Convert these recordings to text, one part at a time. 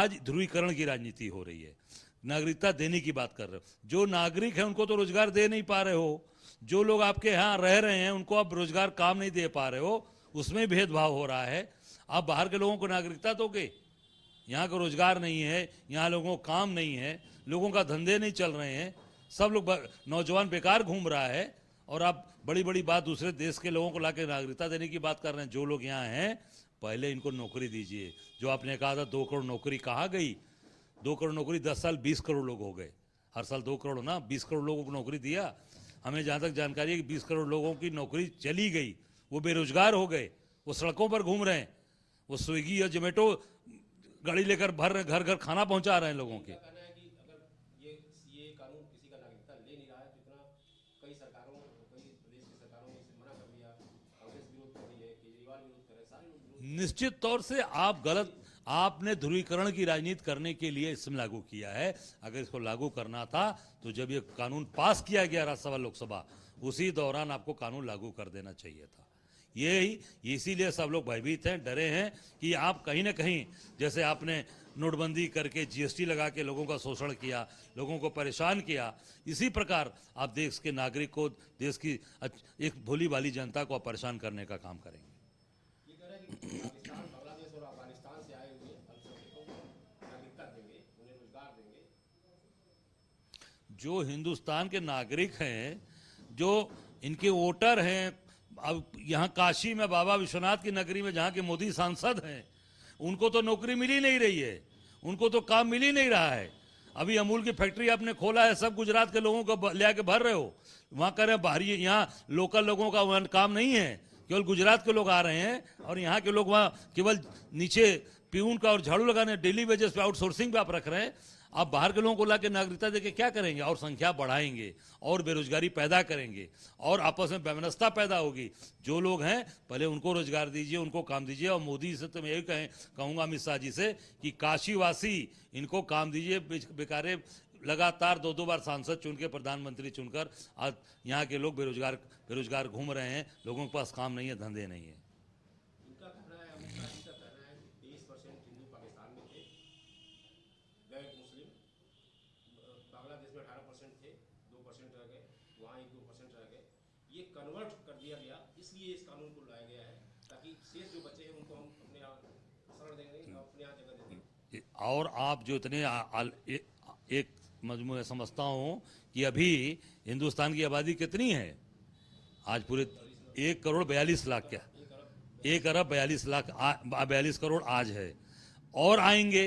आज ध्रुवीकरण की राजनीति हो रही है, नागरिकता देने की बात कर रहे हो। जो नागरिक है उनको तो रोजगार दे नहीं पा रहे हो, जो लोग आपके यहाँ रह रहे हैं उनको आप रोजगार काम नहीं दे पा रहे हो, उसमें भेदभाव हो रहा है। आप बाहर के लोगों को नागरिकता दोगे, यहाँ का रोजगार नहीं है, यहाँ लोगों को काम नहीं है, लोगों का धंधे नहीं चल रहे हैं, सब लोग नौजवान बेकार घूम रहा है, और आप बड़ी बड़ी बात दूसरे देश के लोगों को लाके नागरिकता देने की बात कर रहे हैं। जो लोग यहाँ हैं पहले इनको नौकरी दीजिए। जो आपने कहा था 2 करोड़ नौकरी कहाँ गई? 2 करोड़ नौकरी 10 साल 20 करोड़ लोग हो गए, हर साल 2 करोड़ ना 20 करोड़ लोगों को नौकरी दिया। हमें जहाँ तक जानकारी है कि 20 करोड़ लोगों की नौकरी चली गई, वो बेरोजगार हो गए, वो सड़कों पर घूम रहे हैं, वो स्विगी या जोमेटो गाड़ी लेकर भर रहे, घर घर खाना पहुंचा रहे हैं लोगों के। निश्चित तौर से आप गलत, आपने ध्रुवीकरण की राजनीति करने के लिए इसमें लागू किया है। अगर इसको लागू करना था तो जब ये कानून पास किया गया राज्यसभा लोकसभा, उसी दौरान आपको कानून लागू कर देना चाहिए था। ये इसीलिए सब लोग भयभीत हैं, डरे हैं कि आप कहीं ना कहीं, जैसे आपने नोटबंदी करके जीएसटी लगा के लोगों का शोषण किया, लोगों को परेशान किया, इसी प्रकार आप देश के नागरिक को, देश की एक भोली भाली जनता को परेशान करने का काम करेंगे। बांग्लादेश और अफगानिस्तान से आए हुए अल्पसंख्यकों को नागरिकता देंगे, उन्हें रोजगार देंगे। जो हिंदुस्तान के नागरिक हैं, जो इनके वोटर हैं, अब यहाँ काशी में बाबा विश्वनाथ की नगरी में जहाँ के मोदी सांसद हैं, उनको तो नौकरी मिल ही नहीं रही है, उनको तो काम मिल ही नहीं रहा है। अभी अमूल की फैक्ट्री आपने खोला है, सब गुजरात के लोगों को ले आके भर रहे हो, वहाँ कर रहे हैं बाहरी, यहाँ लोकल लोगों का वहाँ काम नहीं है, केवल गुजरात के लोग आ रहे हैं, और यहाँ के लोग वहाँ केवल नीचे प्यून का और झाड़ू लगाने डेली वेजेस पे आउटसोर्सिंग पे आप रख रहे हैं। आप बाहर के लोगों को लाके नागरिकता देके क्या करेंगे? और संख्या बढ़ाएंगे और बेरोजगारी पैदा करेंगे और आपस में वैमनस्यता पैदा होगी। जो लोग हैं पहले उनको रोजगार दीजिए, उनको काम दीजिए। और मोदी से तो मैं यही कहूँगा अमित शाह जी से कि काशीवासी इनको काम दीजिए। बेकारे लगातार 2-2 बार सांसद चुन के, प्रधानमंत्री चुनकर आज यहाँ के लोग बेरोजगार घूम रहे हैं, लोगों के पास काम नहीं है, धंधे नहीं है। इनका कहना है, अमित शाह जी का कहना है कि 23% हिंदू पाकिस्तान में थे, गैर मुस्लिम बांग्लादेश में 18% थे, 2% रह गए, वहाँ 1-2% रह गए। ये कन्वर्ट कर दिया गया, इसलिए इस कानून को लाया गया है ताकि शेष जो बचे हैं उनको हम अपने यहाँ शरण देंगे, अपने यहाँ जगह देंगे। और आप जो इतने एक मजमू समझता हूँ कि अभी हिंदुस्तान की आबादी कितनी है आज? पूरे 1 करोड़ 42 लाख, क्या 1 अरब 42 लाख, 42 करोड़ आज है। और आएंगे,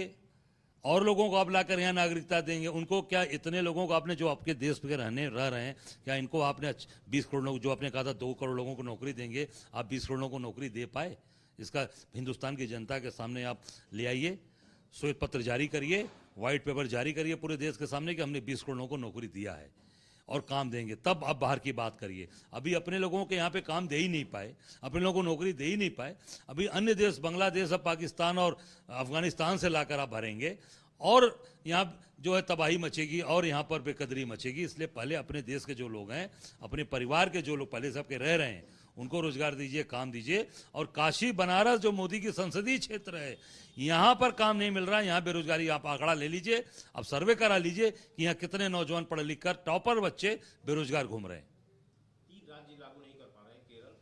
और लोगों को आप लाकर यहाँ नागरिकता देंगे। उनको क्या, इतने लोगों को आपने, जो आपके देश पे रह रहे हैं, क्या इनको आपने 20 करोड़ लोग, जो आपने कहा था 2 करोड़ लोगों को नौकरी देंगे, आप 20 करोड़ लोगों को नौकरी दे पाए? इसका हिंदुस्तान की जनता के सामने आप ले आइए, श्वेत पत्र जारी करिए, व्हाइट पेपर जारी करिए पूरे देश के सामने कि हमने 20 करोड़ लोगों को नौकरी दिया है और काम देंगे, तब आप बाहर की बात करिए। अभी अपने लोगों के यहाँ पे काम दे ही नहीं पाए, अपने लोगों को नौकरी दे ही नहीं पाए। अभी अन्य देश, बांग्लादेश और पाकिस्तान और अफगानिस्तान से लाकर आप भरेंगे और यहाँ जो है तबाही मचेगी और यहाँ पर बेकदरी मचेगी। इसलिए पहले अपने देश के जो लोग हैं, अपने परिवार के जो लोग पहले सबके रह रहे हैं, उनको रोजगार दीजिए, काम दीजिए। और काशी बनारस जो मोदी की संसदीय क्षेत्र है, यहाँ पर काम नहीं मिल रहा है, यहाँ बेरोजगारी, आप आंकड़ा ले लीजिए, आप सर्वे करा लीजिए कि यहाँ कितने नौजवान पढ़े लिख कर टॉपर बच्चे बेरोजगार घूम रहे हैं। 3 राज्य लागू नहीं कर पा रहे हैं, केरल,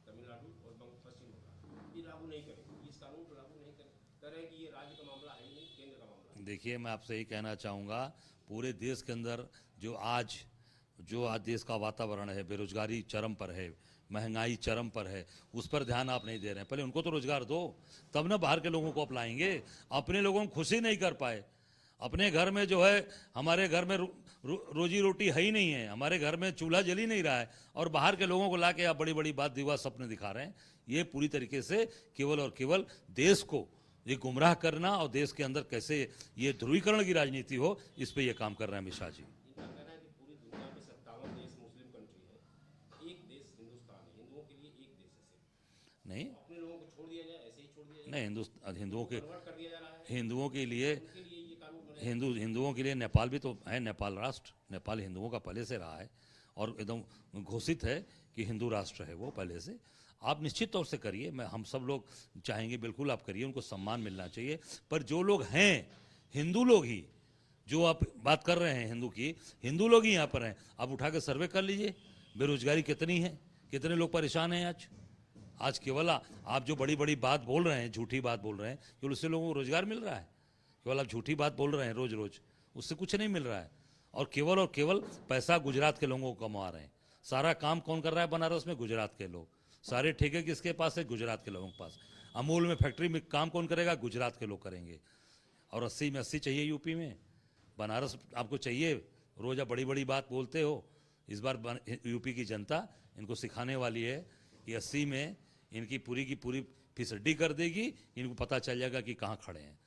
तमिलनाडु और पश्चिम बंगाल, ये लागू नहीं करेंगे, इस कानून को लागू नहीं कह रहे हैं कि ये राज्य का मामला है ही नहीं, केंद्र का मामला है। देखिए, मैं आपसे यही कहना चाहूँगा, पूरे देश के अंदर जो आज देश का वातावरण है, बेरोजगारी चरम पर है, महंगाई चरम पर है, उस पर ध्यान आप नहीं दे रहे हैं। पहले उनको तो रोजगार दो, तब ना बाहर के लोगों को अपनाएंगे। अपने लोगों को खुशी नहीं कर पाए, अपने घर में जो है, हमारे घर में रोजी रोटी है ही नहीं है, हमारे घर में चूल्हा जल ही नहीं रहा है, और बाहर के लोगों को ला के आप बड़ी बड़ी बात, दिवा सपने दिखा रहे हैं। ये पूरी तरीके से केवल और केवल देश को ये गुमराह करना और देश के अंदर कैसे ये ध्रुवीकरण की राजनीति हो, इस पे ये काम कर रहे हैं अमित शाह जी। इनका कहना है कि पूरी दुनिया में 57 देश मुस्लिम कंट्री है, एक देश हिंदुस्तान है, हिंदुओं के लिए एक देश है सिर्फ। नहीं, अपने लोगों को छोड़ दिया जाए, ऐसे ही छोड़ दिया जाए, नहीं, हिंदुओं के, कन्वर्ट कर दिया जा रहा है। हिंदुओं के लिए, उनके लिए ये कानून बने। हिंदुओं के लिए नेपाल भी तो है, नेपाल राष्ट्र, नेपाल हिंदुओं का पहले से रहा है और एकदम घोषित है कि हिंदू राष्ट्र है वो पहले से। आप निश्चित तौर से करिए, मैं हम सब लोग चाहेंगे बिल्कुल आप करिए, उनको सम्मान मिलना चाहिए। पर जो लोग हैं हिंदू लोग ही, जो आप बात कर रहे हैं हिंदू की, हिंदू लोग ही यहाँ पर हैं। आप उठा के सर्वे कर लीजिए, बेरोजगारी कितनी है, कितने लोग परेशान हैं आज केवल आप जो बड़ी बड़ी बात बोल रहे हैं, झूठी बात बोल रहे हैं, केवल उससे लोगों को रोजगार मिल रहा है। केवल आप झूठी बात बोल रहे हैं रोज रोज, उससे कुछ नहीं मिल रहा है। और केवल पैसा गुजरात के लोगों को कमा रहे हैं। सारा काम कौन कर रहा है बनारस में? गुजरात के लोग। सारे ठेके किसके पास है? गुजरात के लोगों के पास। अमूल में फैक्ट्री में काम कौन करेगा? गुजरात के लोग करेंगे। और 80 में 80 चाहिए यूपी में, बनारस आपको चाहिए। रोज आप बड़ी बड़ी बात बोलते हो। इस बार यूपी की जनता इनको सिखाने वाली है कि 80 में इनकी पूरी की पूरी फिसड्डी कर देगी, इनको पता चल जाएगा कि कहाँ खड़े हैं।